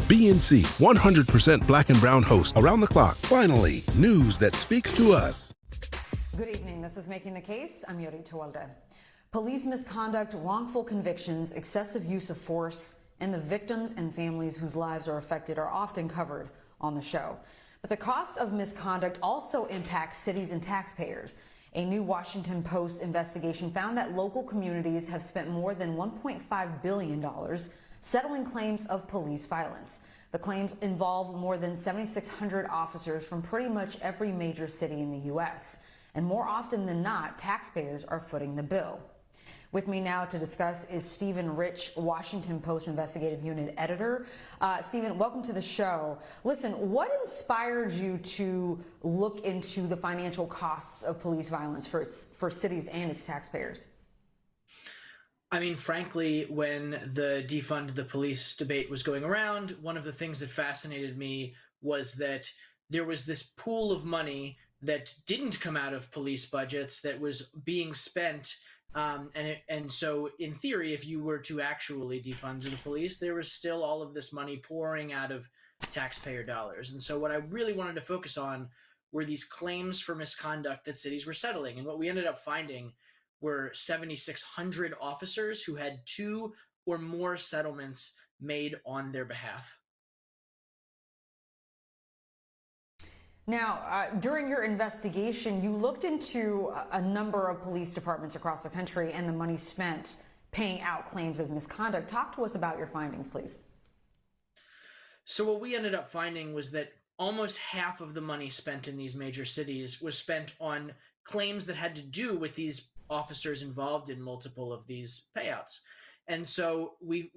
BNC, 100% black and brown host around the clock. Finally, news that speaks to us. Good evening. This is Making the Case. I'm Yuri Tawalde. Police misconduct, wrongful convictions, excessive use of force, and the victims and families whose lives are affected are often covered on the show. But the cost of misconduct also impacts cities and taxpayers. A new Washington Post investigation found that local communities have spent more than $1.5 billion settling claims of police violence. The claims involve more than 7,600 officers from pretty much every major city in the U.S. And more often than not, taxpayers are footing the bill. With me now to discuss is Stephen Rich, Washington Post Investigative Unit Editor. Stephen, welcome to the show. Listen, what inspired you to look into the financial costs of police violence for cities and its taxpayers? I mean, frankly, when the defund the police debate was going around, one of the things that fascinated me was that there was this pool of money that didn't come out of police budgets that was being spent. And so in theory, if you were to actually defund the police, there was still all of this money pouring out of taxpayer dollars. And so what I really wanted to focus on were these claims for misconduct that cities were settling. And what we ended up finding were 7,600 officers who had 2 or more settlements made on their behalf. Now, during your investigation, you looked into a number of police departments across the country and the money spent paying out claims of misconduct. Talk to us about your findings, please. So what we ended up finding was that almost half of the money spent in these major cities was spent on claims that had to do with these officers involved in multiple of these payouts. And so we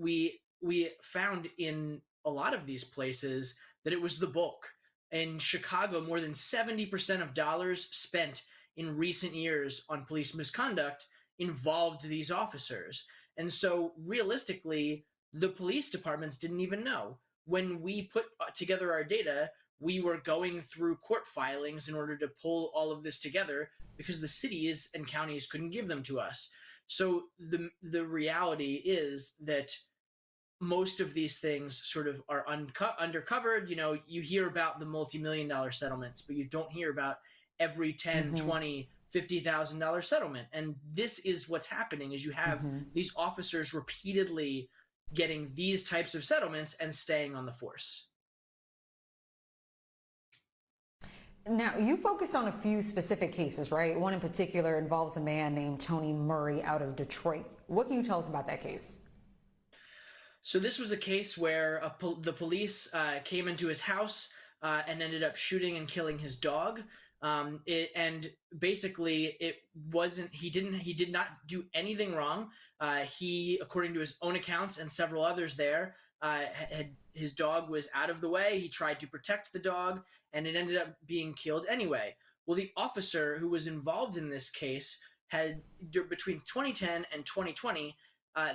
found in a lot of these places that it was the bulk. In Chicago, more than 70% of dollars spent in recent years on police misconduct involved these officers. And so realistically, the police departments didn't even know. When we put together our data, we were going through court filings in order to pull all of this together because the cities and counties couldn't give them to us. So the reality is that most of these things sort of are undercovered. You know, you hear about the multi-million-dollar settlements, but you don't hear about every $10, $20, $50,000 settlement. And this is what's happening is you have these officers repeatedly getting these types of settlements and staying on the force. Now, you focused on a few specific cases, right? One in particular involves a man named Tony Murray out of Detroit. What can you tell us about that case? So this was a case where the police came into his house and ended up shooting and killing his dog. And basically, he did not do anything wrong. He, according to his own accounts and several others there, his dog was out of the way. He tried to protect the dog, and it ended up being killed anyway. Well, the officer who was involved in this case had, between 2010 and 2020,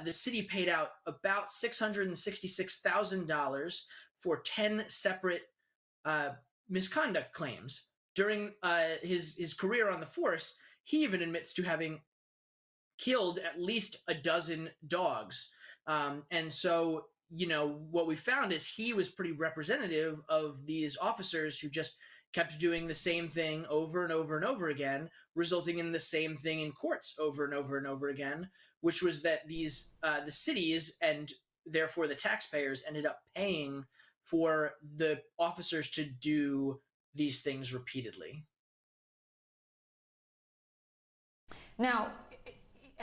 the city paid out about $666,000 for 10 separate misconduct claims. During his career on the force, he even admits to having killed at least a dozen dogs. And so, you know, what we found is he was pretty representative of these officers who just kept doing the same thing over and over and over again, resulting in the same thing in courts over and over and over again, which was that these the cities and therefore the taxpayers ended up paying for the officers to do these things repeatedly. Now,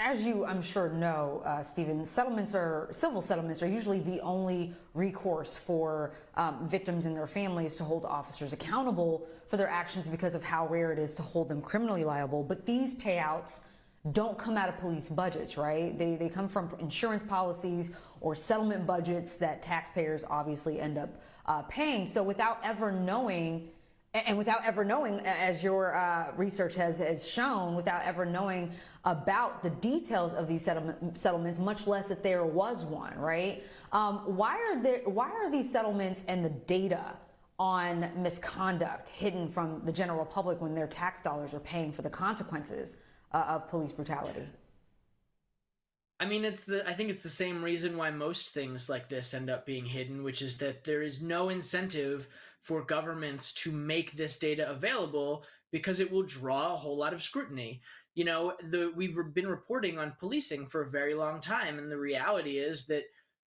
as you, I'm sure, know, Stephen, civil settlements are usually the only recourse for victims and their families to hold officers accountable for their actions because of how rare it is to hold them criminally liable. But these payouts don't come out of police budgets, right? They come from insurance policies or settlement budgets that taxpayers obviously end up paying. So without ever knowing, as your research has shown, without ever knowing about the details of these settlements, much less that there was one, right? Why are these settlements and the data on misconduct hidden from the general public when their tax dollars are paying for the consequences of police brutality? I mean, I think it's the same reason why most things like this end up being hidden, which is that there is no incentive for governments to make this data available because it will draw a whole lot of scrutiny. We've been reporting on policing for a very long time, and the reality is that,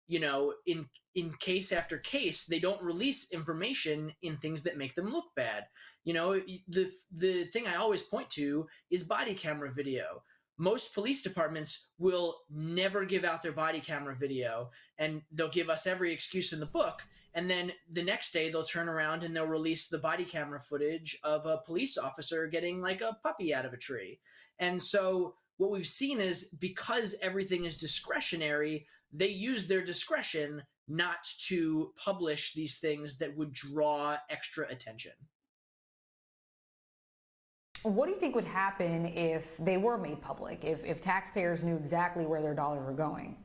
in case after case, they don't release information in things that make them look bad. The thing I always point to is body camera video. Most police departments will never give out their body camera video, and they'll give us every excuse in the book, and then the next day they'll turn around and they'll release the body camera footage of a police officer getting like a puppy out of a tree. And so what we've seen is, because everything is discretionary, they use their discretion not to publish these things that would draw extra attention. What do you think would happen if they were made public, if taxpayers knew exactly where their dollars were going?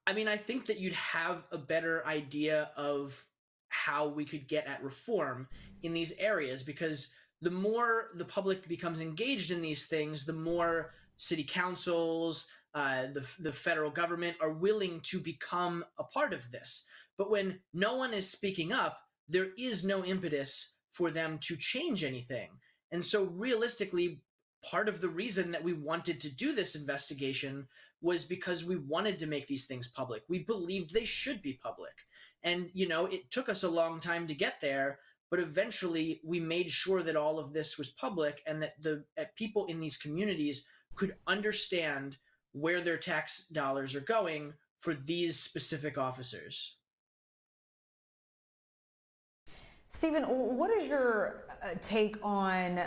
I mean, I think that you'd have a better idea of how we could get at reform in these areas, because the more the public becomes engaged in these things, the more city councils, the federal government are willing to become a part of this. But when no one is speaking up, there is no impetus for them to change anything. And so realistically, part of the reason that we wanted to do this investigation was because we wanted to make these things public. We believed they should be public. And, it took us a long time to get there, but eventually we made sure that all of this was public, and that people in these communities could understand where their tax dollars are going for these specific officers. Stephen, what is your take on,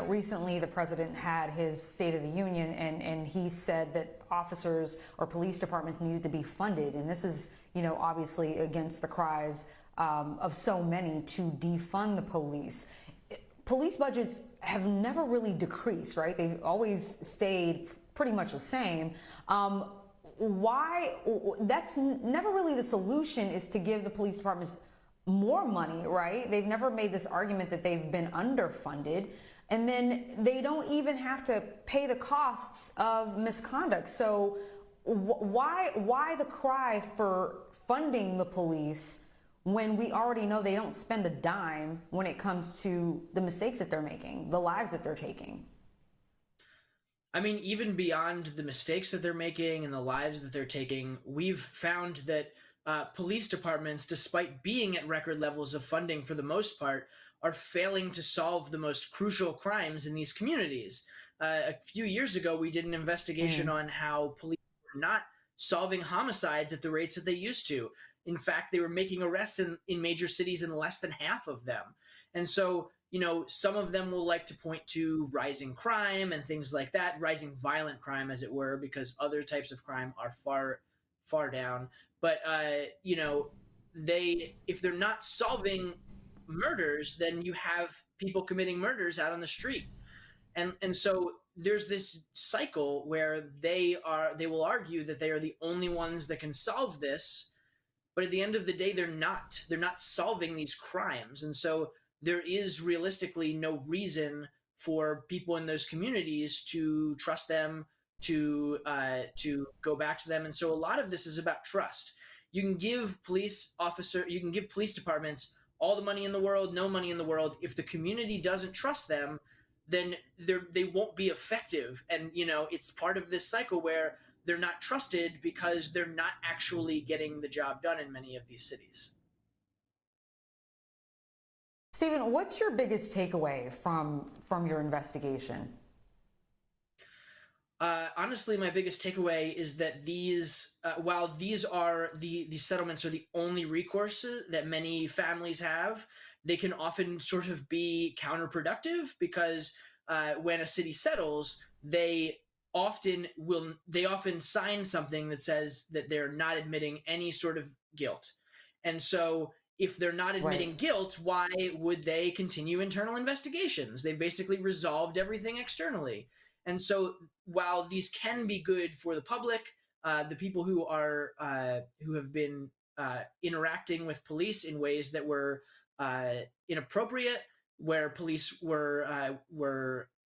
recently the president had his State of the Union, and he said that officers or police departments needed to be funded. And this is, obviously against the cries of so many to defund the police. Police budgets have never really decreased, right? They've always stayed pretty much the same. Why? That's never really the solution, is to give the police departments more money, right? They've never made this argument that they've been underfunded, and then they don't even have to pay the costs of misconduct. So why the cry for funding the police when we already know they don't spend a dime when it comes to the mistakes that they're making, the lives that they're taking? I mean, even beyond the mistakes that they're making and the lives that they're taking, we've found that police departments, despite being at record levels of funding for the most part, are failing to solve the most crucial crimes in these communities. A few years ago, we did an investigation on how police were not solving homicides at the rates that they used to. In fact, they were making arrests in major cities in less than half of them. And so, some of them will like to point to rising crime and things like that, rising violent crime, as it were, because other types of crime are far, far down. But, if they're not solving murders, then you have people committing murders out on the street. And so there's this cycle where they will argue that they are the only ones that can solve this, but at the end of the day, they're not solving these crimes. And so there is realistically no reason for people in those communities to trust them, to go back to them. And so a lot of this is about trust. You can give police departments all the money in the world, no money in the world. If the community doesn't trust them, then they won't be effective. And, it's part of this cycle where they're not trusted because they're not actually getting the job done in many of these cities. Stephen, what's your biggest takeaway from your investigation? Honestly, my biggest takeaway is that while these settlements are the only recourse that many families have, they can often sort of be counterproductive, because when a city settles, they often sign something that says that they're not admitting any sort of guilt. And so if they're not admitting guilt, why would they continue internal investigations? They've basically resolved everything externally. And so while these can be good for the public, the people who have been interacting with police in ways that were inappropriate, where police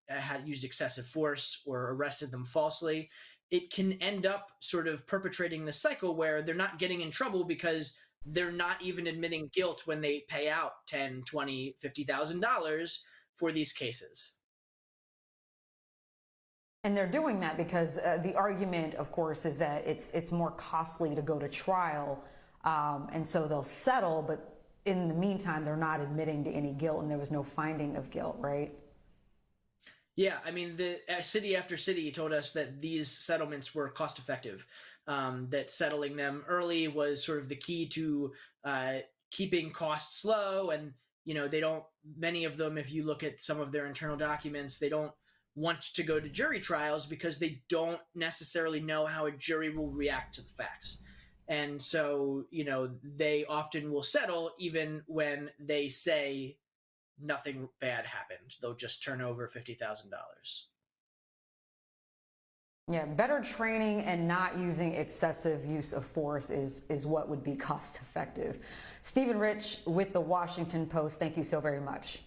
had used excessive force or arrested them falsely, it can end up sort of perpetrating this cycle where they're not getting in trouble because they're not even admitting guilt when they pay out $10, $20, $50,000 for these cases. And they're doing that because the argument, of course, is that it's more costly to go to trial, and so they'll settle, but in the meantime, they're not admitting to any guilt, and there was no finding of guilt, right? Yeah, I mean, the city after city told us that these settlements were cost effective, that settling them early was sort of the key to keeping costs low. And, many of them, if you look at some of their internal documents, they don't want to go to jury trials because they don't necessarily know how a jury will react to the facts. And so, they often will settle even when they say nothing bad happened. They'll just turn over $50,000. Yeah, better training and not using excessive use of force is what would be cost effective. Stephen Rich with the Washington Post, thank you so very much.